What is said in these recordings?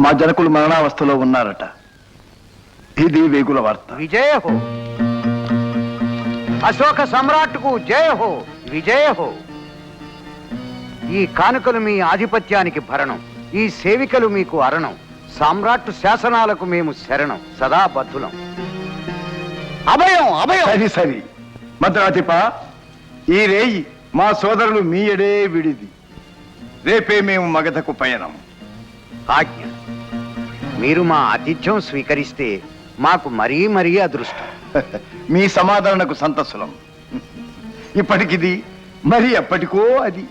మా జనకులు మరణావస్థలో ఉన్నారట. ఇది వేగుల వార్త. విజయ హో, అశోక సమ్రాట్కు జయ హో, విజయ హో. ఈ కానుకలు మీ ఆధిపత్యానికి భరణం, ఈ సేవికలు మీకు అరణం. సామ్రాట్ శాసనాలకు మేము శరణం, సదా బద్ధులం. అభయం అభయం. సరి సరి మద్రాధిప, ఈ రేయి మా సోదరులు మీ ఎడే విడిది. రేపే మేము మగధకు పయనం. ఆజ్ఞ. మీరు మా ఆతిథ్యం స్వీకరిస్తే మాకు మరీ మరీ అదృష్టం. మీ సమాధానకు సంతసులం. ఇప్పటికిది మరి ఎప్పటికో అది.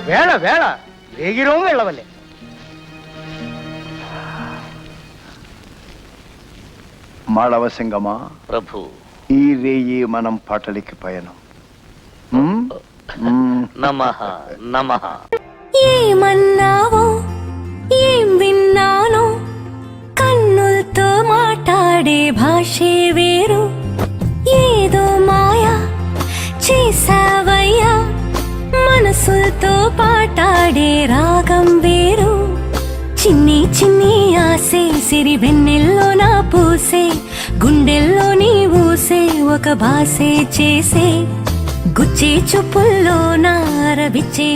వేళ వేళ వేగిరం వెళ్ళవలే. మాళవసింగమా ప్రభు, ఈ రేయి మనం పాటలికి పయనం. నమః నమః. ఏమన్నావో ఏం విన్నానో, కన్నులతో మాట్లాడే భాషే వేరు. ఏదో మాయా చేసావయ్యా, మనసులతో పాటాడే రాగం వేరు. చిన్ని చిన్ని ఆసే సిరి వెన్నెల్లో నా పూసే, గుండెల్లో నీ ఊసే ఒక భాసే చేసే. గుచ్చే చూపుల్లో నా రవిచ్చే